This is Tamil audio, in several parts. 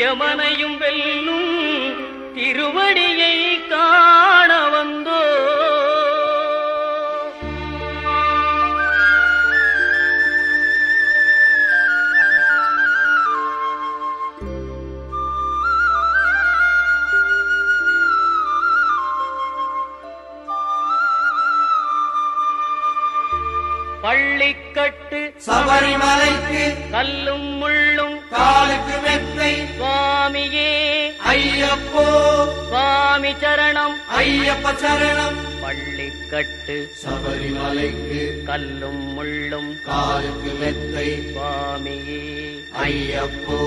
யமனையும் வெல்லும் திருவடியை காண வந்தோ. பள்ளிக்கட்டு சபரிமலைக்கு கல்லும் முள்ளும் காலுக்கு மெத்தை சுவாமியே ஐயப்போ சுவாமி சரணம் ஐயப்ப சரணம். பள்ளிக்கட்டு சபரிமலைக்கு கல்லும் முள்ளும் காலுக்கு மெத்தை சுவாமியே ஐயப்போ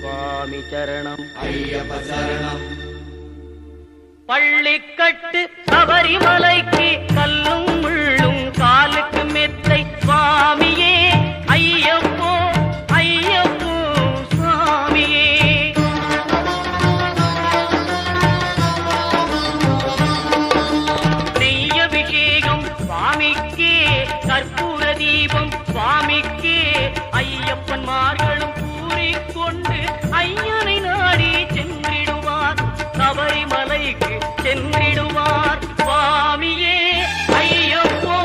சுவாமி சரணம் ஐயப்ப சரணம். பள்ளிக்கட்டு சபரிமலைக்கு கல்லும் முள்ளும் காலுக்கு மெத்தை சுவாமியே ஐயப்போ ஐயப்போ சுவாமியே. நெய்யபிஷேகம் சுவாமிக்கே கற்பூர தீபம் சுவாமிக்கே ஐயப்பன்மார்களும் கூறிக்கொண்டு ஐயனை நாடி சென்றிடுவார் சபரிமலைக்கு சென்றிடுவார் சுவாமியே ஐயப்போ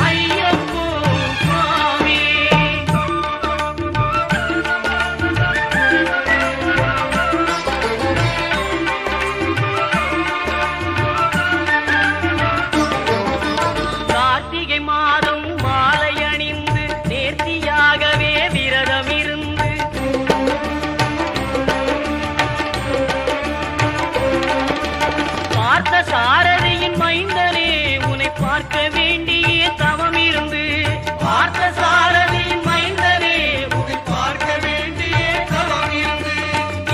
ஐயப்போ சுவாமியே. கார்த்திகை மாதம் மாலை அணிந்து நேர்த்தியாகவே விரதம் இருந்து பார்த்த சாரதியின் மைந்தனே உன்னை பார்க்க வேண்டிய தவம் இருந்து பார்த்த சாரதியின் மைந்தனே உன்னை பார்க்க வேண்டிய தவம் இருந்து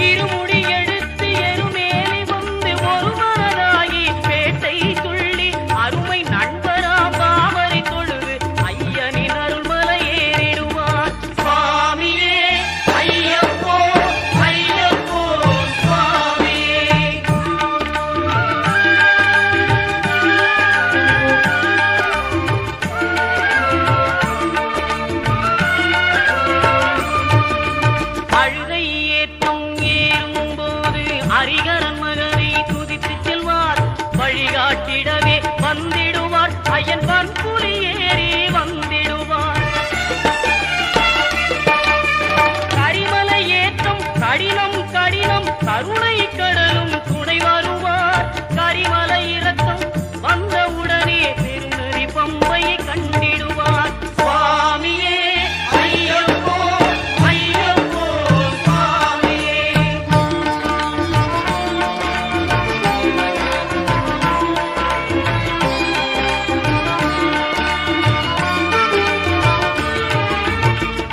இருமுடி எடுத்து எருமேலி வந்து ஒரு மனதாகி பேட்டை துள்ளி அருமை நண்பராம் பாவரை தொழுது ஐயனின் அருள்மலை ஏறிடுவார் சுவாமியே ஐயப்போ ஐயப்போ சுவாமியே. அழுகை ஏற்றம் ஏறும்போது ஹரிகரன் மகனை துதித்து செல்வார் வழிகாட்டிடவே வந்திடுவார் ஐயன் பன்புலி ஏறி வந்திடுவார். கரிமலை ஏற்றம் கடினம் கடினம் கருணை கடலும் துணை வருவார். கரிமலை இறக்கம் வந்தவுடனே பெருநெறி பம்பையை கண்டிடுவார் சுவாமியே ஐயப்போ ஐயப்போ சுவாமியே.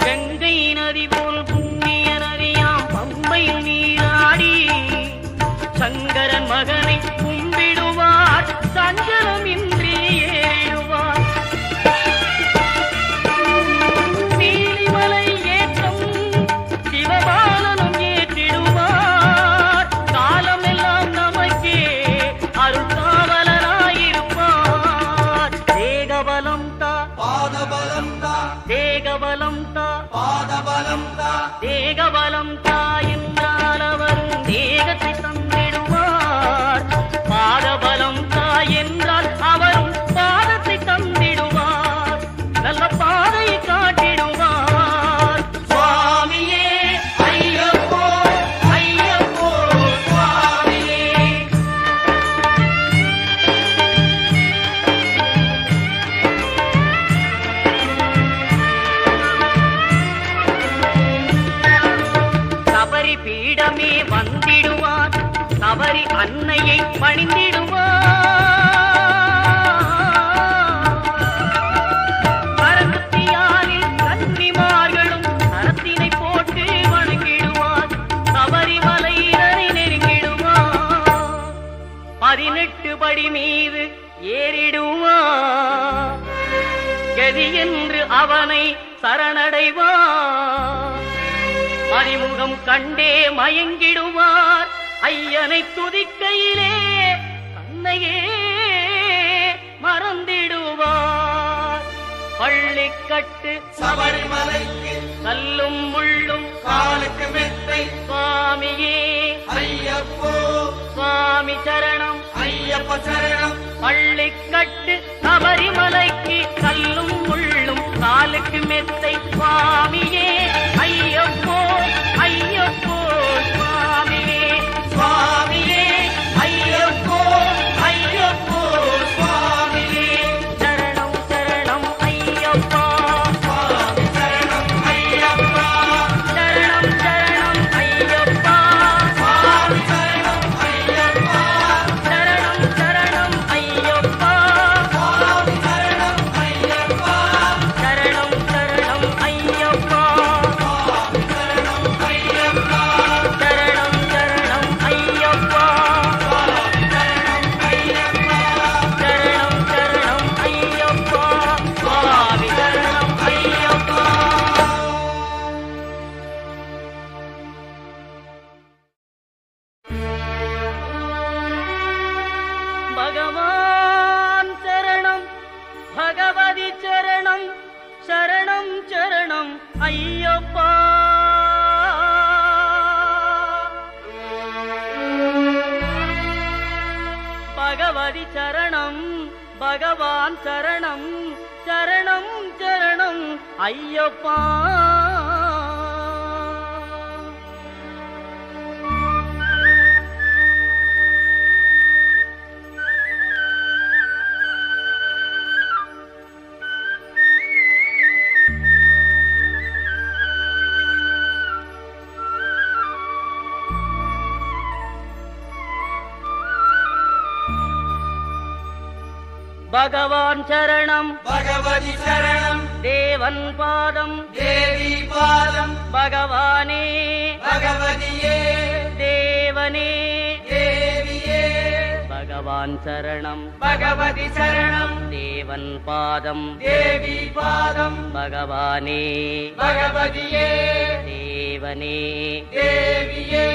கங்கை நதி போல் புண்ணிய நதியாம் பம்பையில் நீராடி சங்கரன் மகனை கும்பிடுவார் சஞ்சலமின்றி ஏறிடுவார். நீலிமலை ஏற்றம் சிவபாலனும் ஏற்றிடுவார். காலமெல்லாம் நமக்கே அருள்காவலராயிருப்பார். தேகபலம் தா பாதபலம் தா தேகபலம் தா பாதபலம் தா தேகபலம் தா என்றால் அவரும் தேகத்தை தந்திடுவார். பாதபலம் தா என்றால் அவரும் பாதத்தை தந்திடுவார். நல்ல பாதையை காட்டிடுவார் சுவாமியே ஐயப்போ ஐயப்போ சுவாமியே. சபரி பீடமே வந்திடுவார். சபரி அன்னையை பணிந்திடுவார். பரமத்தியாலில் கன்னிமார்களும் கரத்தினை போட்டு வணங்கிடுவார். சபரிமலையினரை நெருங்கிடுவார். 18 படி மீது ஏறிடுவார். கதி என்று அவனை சரணடைவார். அறிமுகம் கண்டே மயங்கிடுவார். ஐயனை துதிக்கையிலே தன்னையே மறந்திடுவார். பள்ளிக்கு கட்டு சபரிமலைக்கு கல்லும் முள்ளும் காலுக்கு மெத்தை சுவாமியே ஐயப்போ சுவாமி சரணம் ஐயப்ப சரணம் பள்ளிக்கட்டு சபரிமலைக்கு கல்லும் முள்ளும் காலுக்கு மெத்தை சுவாமியே ஐயப்போ ஐயப்போ சுவாமியே சுவாமியே ஐயப்போ ஐயப்போ சுவாமியே சரணம் சரணம் ஐயப்பா சுவாமி சரணம் ஐயப்பா சரணம் சரணம் ஐயப்பா சுவாமி சரணம் ஐயப்பா சரணம் சரணம் ஐயப்பா சுவாமி சரணம் ஐயப்பா சரணம் சரணம் ஐயப்பா சுவாமி சரணம் ஐயப்பா சரணம் சரணம் ஐயப்பா சுவாமி சரணம் ஐயப்பா சரணம் சரணம் ஐயப்பா சுவாமி சரணம் ஐயப்பா பகவான் சரணம் பகவதி சரணம் சரணம் சரணம் ஐயப்பா பகவதி சரணம் பகவான் சரணம் சரணம் சரணம் ஐயப்பா பகவான் சரணம் பகவதி சரணம் தேவன் பாதம் தேவி பாதம் பகவானே பகவதியே தேவனே தேவியே பகவான் சரணம் பகவதி சரணம் தேவன் பாதம் தேவி பாதம் பகவானே பகவதியே தேவனே தேவியே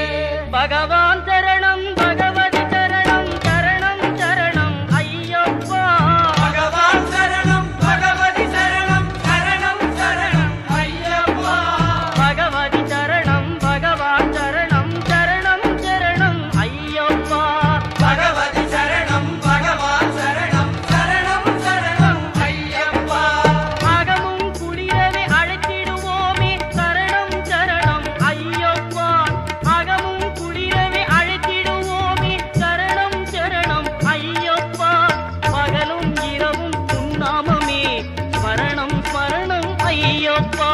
பகவான் சரணம் பகவதி சரணம் சரணம் சரணம் ஐயப்பா பகவான் சரணம் பகவதி சரணம் சரணம் சரணம் ஐயப்பா பகவதி சரணம் பகவான் சரணம் சரணம் சரணம் ஐயப்பா பகவதி சரணம் பகவான் சரணம் சரணம் சரணம் ஐயப்பா அகமும் குளிரவே அழைத்திடுவோமே சரணம் சரணம் ஐயப்பா அகமும் குளிரவே அழைத்திடுவோமே சரணம் சரணம் ஐயப்பா பகலும் இரவும் உன்னாமமே ஸ்மரணம் ஸ்மரணம் ஐயப்பா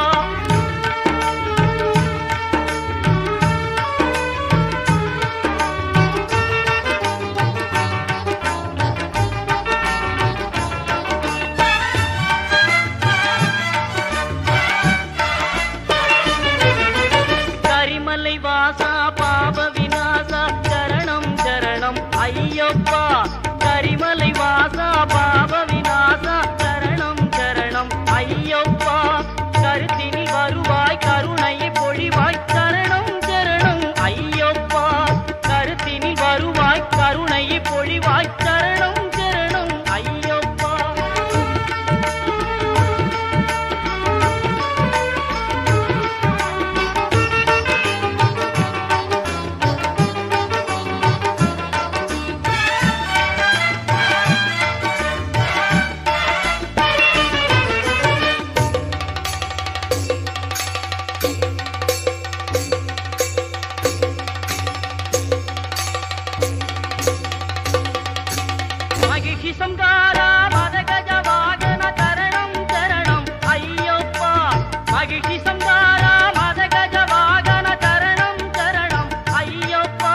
கரிமலை வாசா பாப விநாசா சரணம் சரணம் ஐயப்பா கரிமலை வாசா பாப விநாசா சரணம் சரணம் ஐயப்பா கருத்தினி வருவாய் கருணையை பொழிவாய் சரணம் சரணம் ஐயப்பா கருத்தினி வருவாய் கருணையை பொழிவாய் சரணம் சரணம் ஐயப்பா மகிஷி சங்காரா மதகஜ வாகன சரணம் சரணம் ஐயப்பா மகிஷி சங்காரா மதகஜ வாகன சரணம் சரணம் ஐயப்பா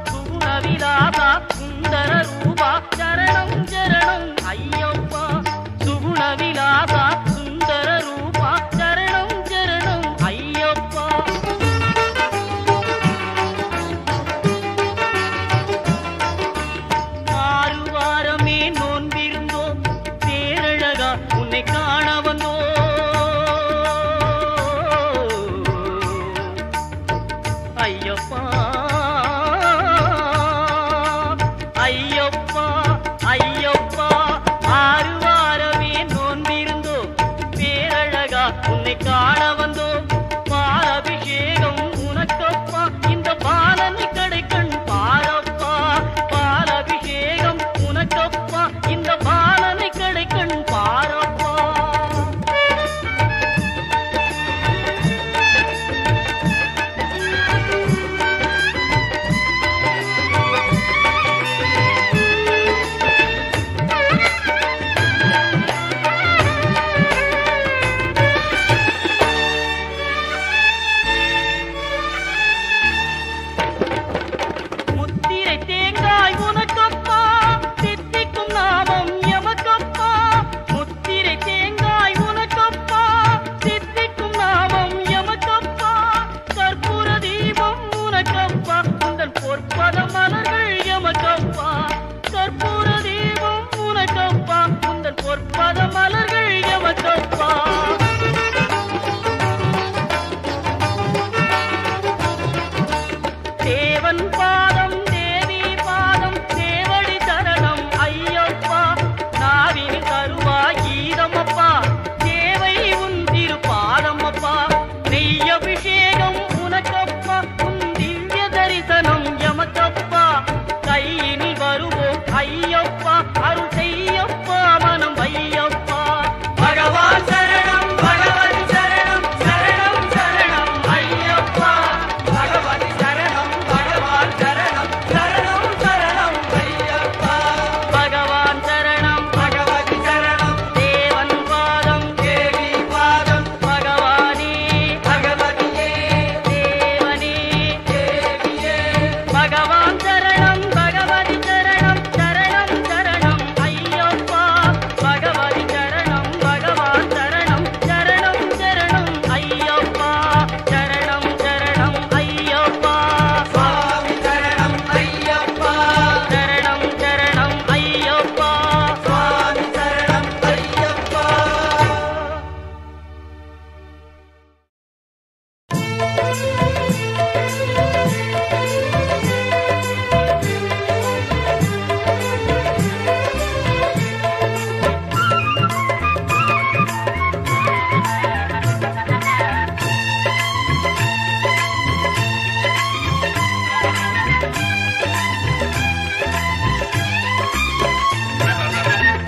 சுகுண விலாசா சுந்தர ரூபா சரணம் சரணம் ஐயப்பா சுகுண விலாசா சுந்தர ரூபா சரணம் சரணம் ஐயப்பா ஆறு வாரமே நோன்பிருந்தோம் பேரழகா உன்னை காண வந்தோம் காண வந்தோம் பாலபிஷேகம் உனக்கப்பா இந்த பாலனை கடைக்கண் பாரப்பா பாலபிஷேகம் உனக்கப்பா இந்த பாலனை கடைக்கண் பாரப்பா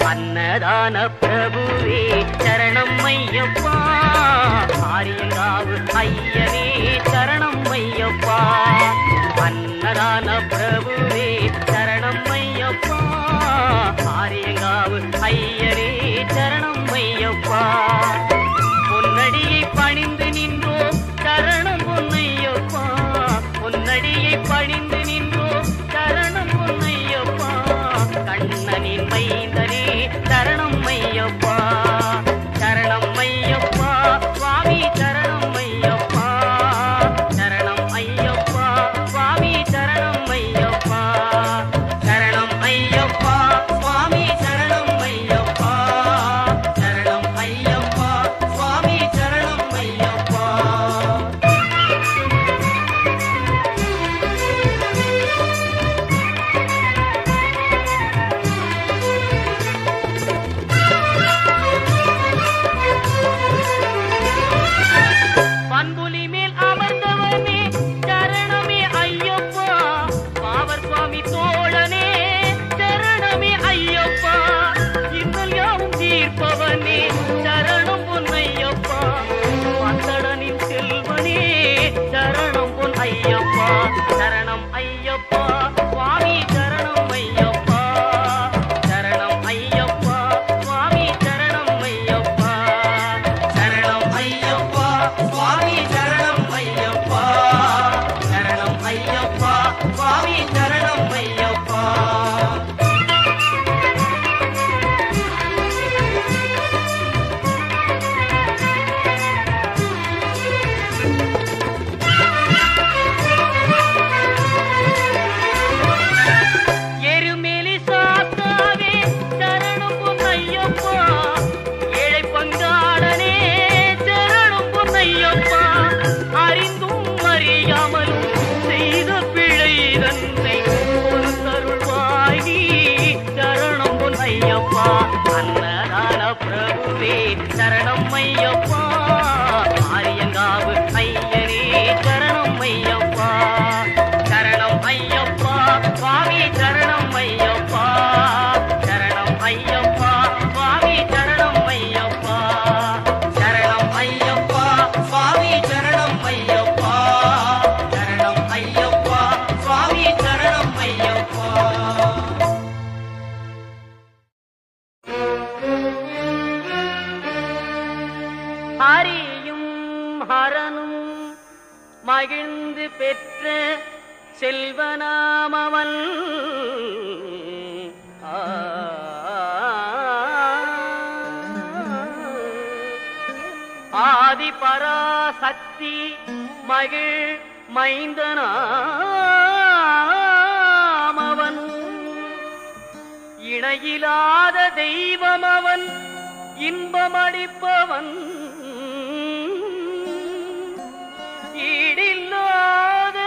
அன்னதான பிரபுவே சரணம் ஐயப்பா ஆரியங்காவு ஐயனே சரணம் ஐயப்பா அன்னதான பிரபுவே சரணம் ஐயப்பா ஆரியங்காவு ஐயனே சரணம் ஐயப்பா பொன்னடியை பணிந்து நின்றோம் சரணம் பொன்னையப்பா பொன்னடியை பணிந்து நின்றோம் சரணம் பொன்னையப்பா கண்ணனின் மைந்தனே சரணம் ஐயப்பா சரணம் ஐயப்பா சுவாமி சரணம் ஐயப்பா சரணம் ஐயப்பா சுவாமி சரணம் ஐயப்பா சரணம் ஐயப்பா சுவாமி சரணம் ஐயப்பா சரணம் ஐயப்பா சுவாமி சரணம் ஐயப்பா பண்புலி மேல் அமர்ந்தவனே சரணமே ஐயப்பா பாவர் சுவாமி தோழனே சரணமே ஐயப்பா இன்னல் யாவும் தீர்ப்பவனே சரணம் பொன்னையப்பா பந்தடனின் செல்வனே சரணம் பொன் ஐயப்பா சரணம் ஐயப்பா சுவாமி சரணம் ஐயப்பா சரணம் ஐயப்பா சுவாமி சரணம் ஐயப்பா சரணம் ஐயப்பா சுவாமி சரணம் ஹரனும் மகிழ்ந்து பெற்ற செல்வனாமவன் ஆதி பராசக்தி மகிழ் மைந்தனாமவன் இணையிலாத தெய்வம் அவன் இன்பமளிப்பவன் ஈடில்லாத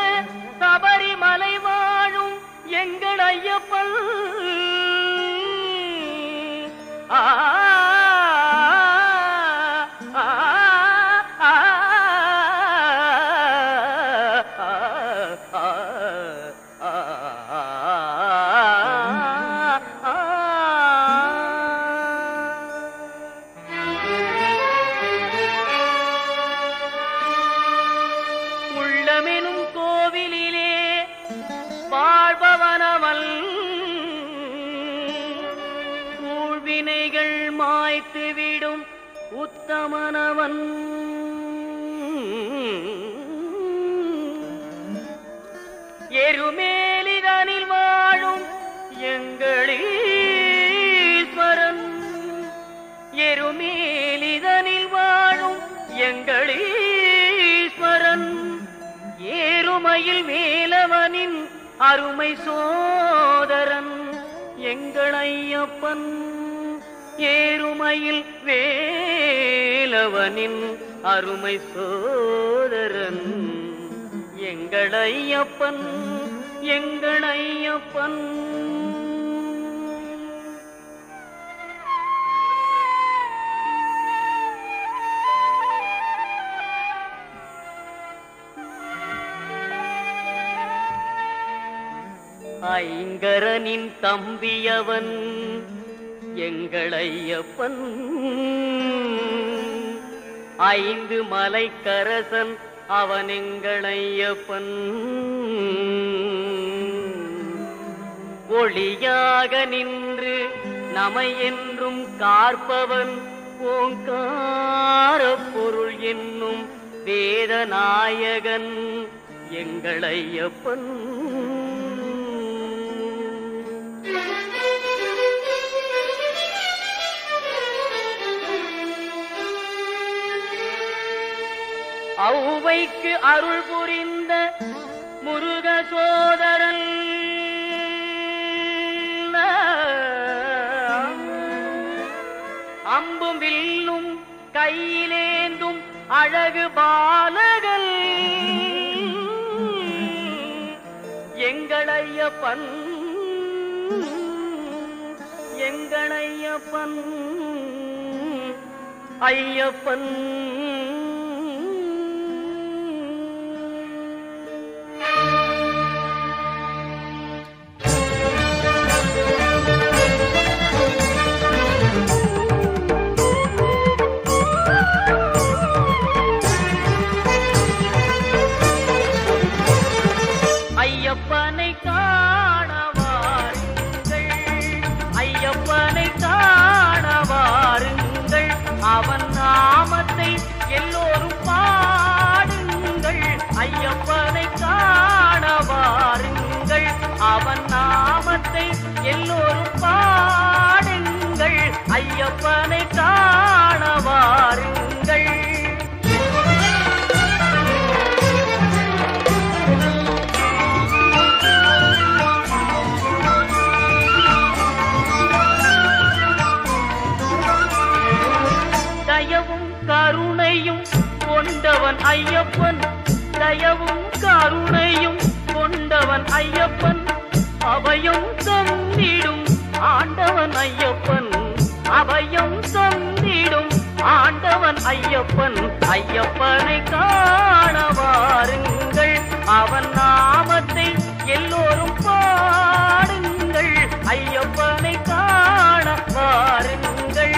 சபரிமலை வாழும் எங்கள் ஐயப்பன் உள்ளமெனும் கோவிலிலே வாழ்பவனவன் ஊழ்வினைகள் மாய்த்துவிடும் உத்தமனவன் எருமேலிதனில் வாழும் எங்களீஸ்வரன் எருமேலிதனில் வாழும் எங்களீஸ்வரன் ஏறுமையில் வேலவனின் அருமை சோதரன் எங்கள் ஐயப்பன் ஏறுமையில் வேலவனின் அருமை சோதரன் எங்கள் ஐயப்பன் எங்கள் ஐயப்பன் ஐங்கரனின் தம்பியவன் எங்கள் ஐயப்பன் ஐந்து மலைக்கரசன் அவன் எங்கள் ஐயப்பன் ஒளியாக நின்று நமை என்றும் காற்பவன் ஓங்கார பொருள் என்னும் வேதநாயகன் எங்கள் ஐயப்பன் ஔவைக்கு அருள் புரிந்த முருக சோதரன் அம்பும் வில்லும் கையிலேந்தும் அழகு பாலகன் எங்கள் ஐயப்பன் எங்கள் ஐயப்பன் ஐயப்பன் ஐயப்பனை காண வாருங்கள் ஐயப்பனை காண வாருங்கள் அவன் நாமத்தை எல்லோரும் பாடுங்கள் ஐயப்பனை காண வாருங்கள் அவன் நாமத்தை எல்லோரும் பாடுங்கள் ஐயப்பனை காண வாருங்கள் தயவும் கருணையும் கொண்டவன் ஐயப்பன் தயவும் கருணையும் கொண்டவன் ஐயப்பன் அபயம் தந்திடும் ஆண்டவன் ஐயப்பன் அபயம் தந்திடும் ஆண்டவன் ஐயப்பன் ஐயப்பனை காண வாருங்கள் அவன் நாமத்தை எல்லோரும் பாடுங்கள் ஐயப்பனை காண வாருங்கள்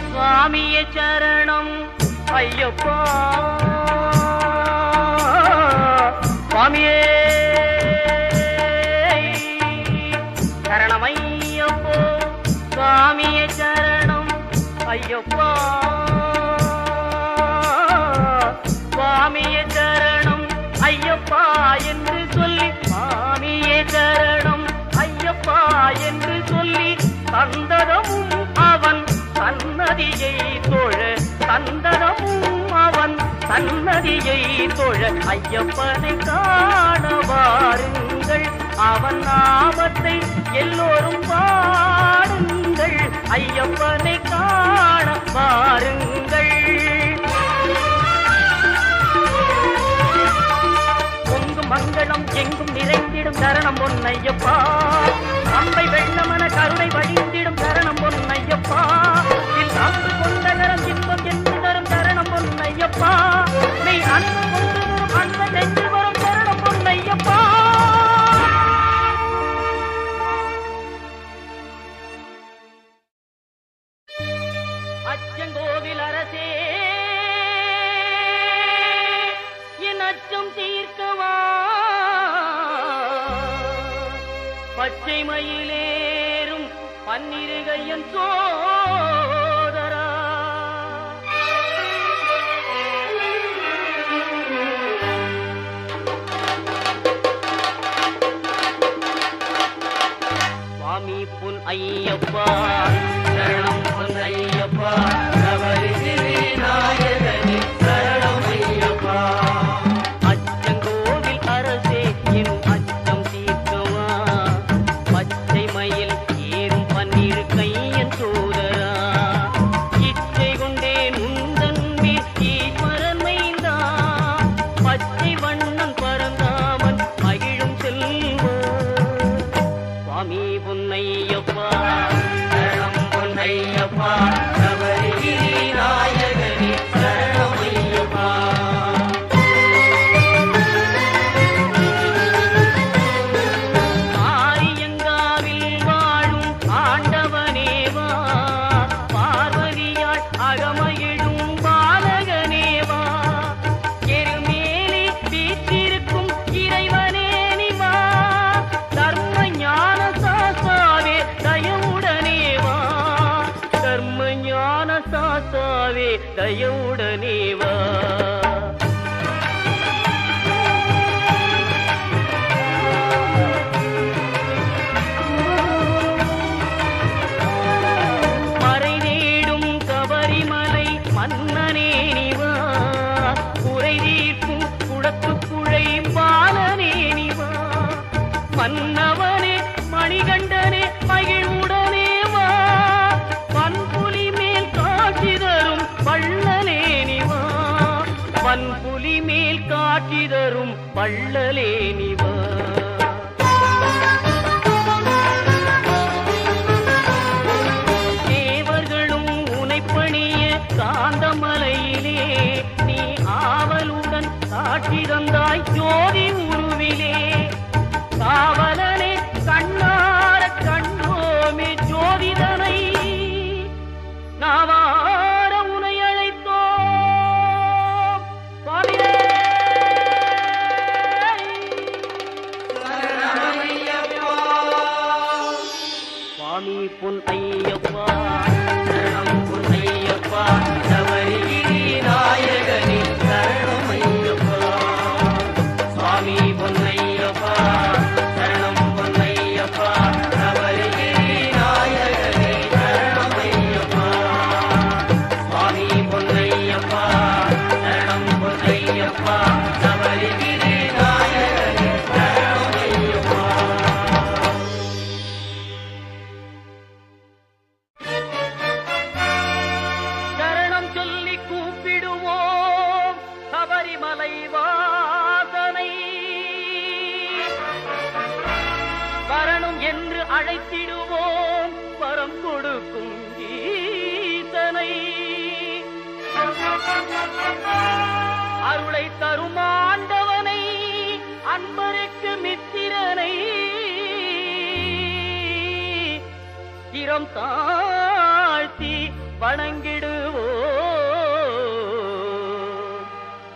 சுவாமியே சரணம் ஐயப்பா சுவாமியே சரணம் ஐயப்போ சுவாமியே சரணம் ஐயப்பா சுவாமியே சரணம் ஐயப்பா என்று சொல்லி சுவாமியே சரணம் ஐயப்பா என்று சொல்லி தந்ததமும் அவன் சன்னதியை தொழ தந்ததமும் அவன் சன்னதியை தொழ ஐயப்பனை காண வாருங்கள் அவன் நாமத்தை எல்லோரும் பாடுங்கள் ஐயப்பனை காண வாருங்கள் பொங்கும் மங்களம் எங்கும் நிறைந்திடும் சரணம் பொன்னையப்பா அம்பை வெள்ளமன கருணை வழிந்திடும் சரணம் பொன்னையப்பா அன்பு கொண்ட கரம் இன்பம் என்று தரும் சரணம் பொன்னையப்பா நீ அன்பு கொண்டு வரும் அந்த நெஞ்சில் வரும் சரணம் பொன்னையப்பா அச்சங்கோவில் அரசே என் அச்சம் தீர்க்கவா பச்சை மயிலேறும் பன்னிருகையன் சோதரா சுவாமி பொன் ஐயப்பா சரணம் பொன் ஐயப்பா நவரிசிறி நாயகனே சரணம் ஐயப்பா அச்சங்கோவில் அரசே என் அச்சம் தீர்க்கவா பச்சை மயில் ஏறும் பன்னிரு கையன் சோதரா இச்சை கொண்டேன் உந்தன் மேல் ஈஸ்வரன் மைந்தா பச்சை வண்ணன் பரந்தாமன் மகிழும் செல்வா சுவாமி பொன்னையப்பா சரணம் பொன்னையப்பா நவரிகிரி நாயகனே சரணம் ஐயப்பா ஆரியங்காவில் வாழும் ஆண்டவனேவா பார்வதியாள் அகமகிழும் பாலகனேவா எருமேலி வீற்றிருக்கும் இறைவனே நிவா தர்ம ஞான சாஸ்தாவே தயவுடனேவா தர்ம ஞான சாஸ்தாவே தயவுடனேவா மறை தேடும் கபரிமலை மன்னனே நிவா குறை தீர்க்கும் குளத்துக்குழை பாலனே நிவா மன்னவனே மணிகண்டனே மகிழ்வுடனே வா பன்புலி மேல் காட்சி தரும் வள்ளலே நிவா பன்புலி மேல் காட்சி தரும் வள்ளலே நிவா தேவர்களும் உனைப்பணிய காந்தமலையிலே நீ ஆவலுடன் காட்சி தந்தாய் ஜோதி உருவிலே காவலனே கண்ணார கண்டோமே ஜோதிதனை நாவார உனை அழைத்தோம் சுவாமியே சரணம் ஐயப்பா சுவாமி பொன் ஐயப்பா சரணம் பொன் ஐயப்பா நவரிகிரி நாயகனே சரணம் ஐயப்பா சுவாமி பொன் ஐயப்பா சரணம் பொன் ஐயப்பா நவரிகிரி நாயகனே சரணம் ஐயப்பா சுவாமி பொன் ஐயப்பா சரணம் பொன் ஐயப்பா நவரிகிரி நாயகனே சரணம் ஐயப்பா சரணம் சொல்லி கூப்பிடுவோம் சபரிமலை வாசனை வரணும் என்று அழைத்திடுவோம் வரம் கொடுக்கும் ஈசனை அருளை தரும் ஆண்டவனை அன்பருக்கு மித்திரனை சிரம் தாழ்த்தி வணங்கிடுவோம்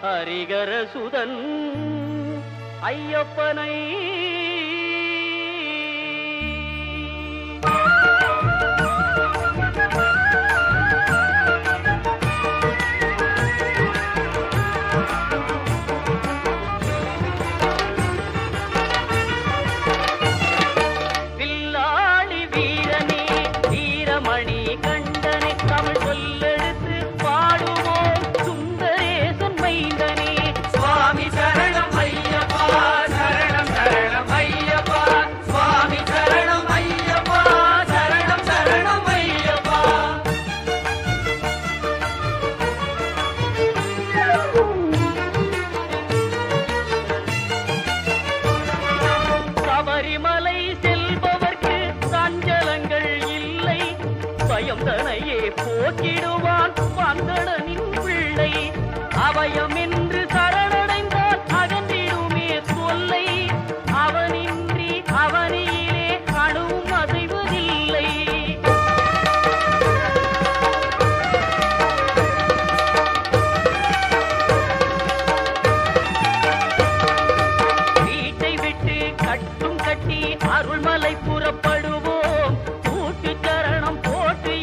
ஹரிகர சுதன் ஐயப்பனை போக்கிடுவான் பந்தடனின் பிள்ளை அவயம் என்று சரணடைந்தால் அகன்றிடுமே சொல்லை அவனின்றி அவனியிலே அணுவும் அசைவதில்லை வீட்டை விட்டு கட்டும் கட்டி அருள்மலை புறப்படுவோம் கூட்டு சரணம் போட்டு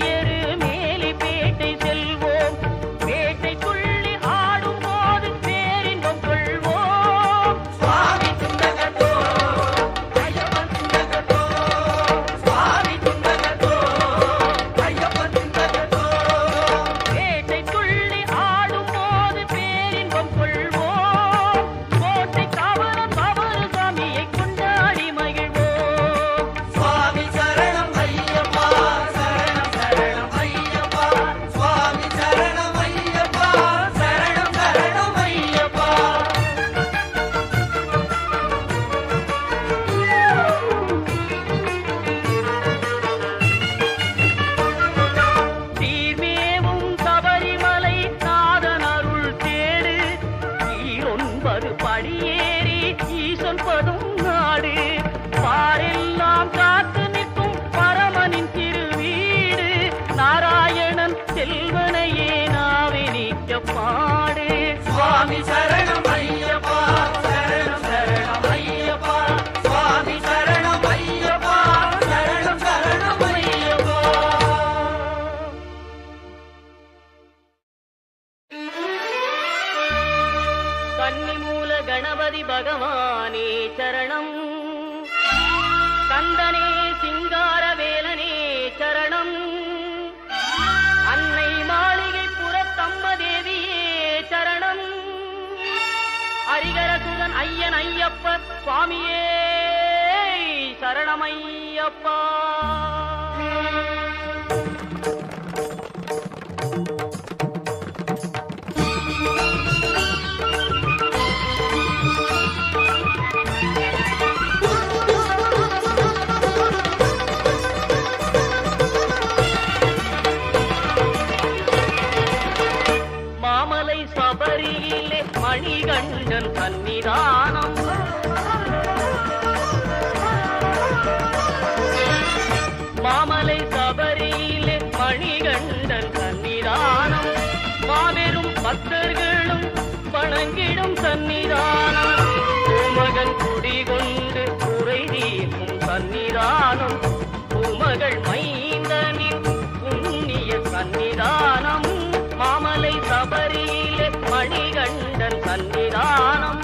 கணபதி பகவானே சரணம் கந்தனே சிங்காரவேலனே சரணம் அன்னை மாளிகை புறத்தம்ம தேவியே சரணம் ஹரிகரசுதன் ஐயன் ஐயப்ப சுவாமியே சரணமையப்பா சபரியிலே மணிகண்டன் சன்னிதானம் மாமலை சபரியிலே மணிகண்டன் சன்னிதானம் மாபெரும் பக்தர்களும் வணங்கிடும் சன்னிதானம் பூமகன் குடிகொண்டு குறை தீர்க்கும் சன்னிதானம் பூமகள் மைந்தனின் புண்ணிய சன்னிதானம் மாமலை சபரியிலே மணிகண்டன் சன்னிதானம்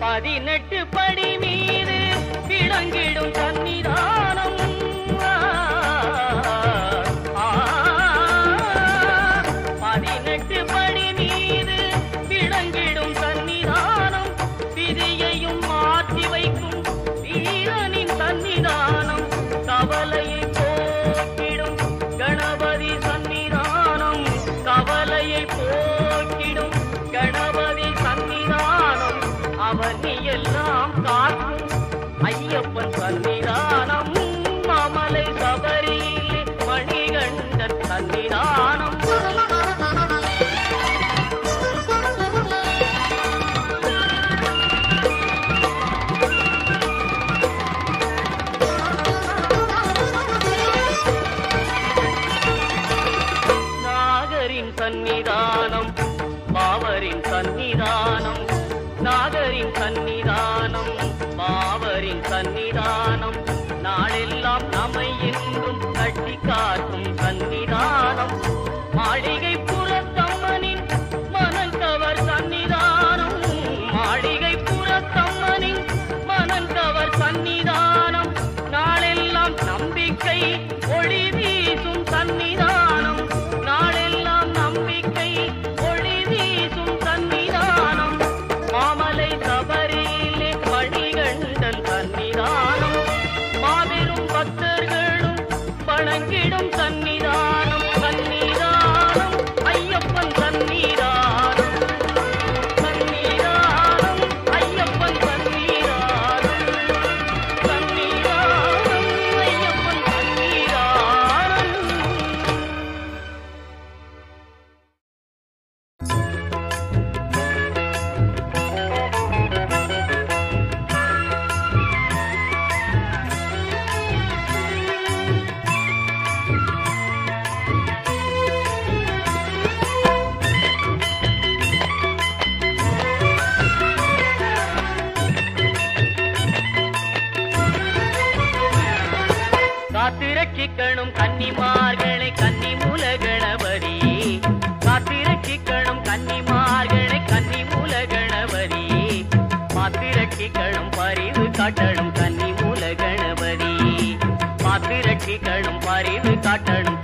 பதினெட்டு அவரின் சன்னிதானம் நாளெல்லாம் நம்மை என்றும் கட்டி காக்கும் சன்னிதானம் மாளிகை புறத்தம்மனின் மனந்தவர் சன்னிதானம் மாளிகை புறத்தம்மனின் மனந்தவர் சன்னிதானம் நாளெல்லாம் நம்பிக்கை ஒளி வீசும் சன்னிதானம் நாளெல்லாம் நம்பிக்கை ஒளி வீசும் சன்னிதானம் மாமலை சபரியிலே மணிகண்டன் சன்னிதானம் மாபெரும் பக்தர்களும் வணங்கிடும் சன்னிதானம் சன்னிதானம் ஐயப்பன் சன்னிதானம் சன்னிதானம் ஐயப்பன் சன்னிதானம் சன்னிதானம் ஐயப்பன் சன்னிதானம். காத்திரட்சிக்கணும் கன்னிமார்களை கன்னிமூல கணபதி காத்திரட்சிக்கணும் கன்னிமார்களை கன்னிமூல கணபதி பாத்திரட்சிக்கணும் பரிவு காட்டணும் கன்னிமூல கணபதி பாத்திரட்சிக்கணும் பரிவு காட்டணும்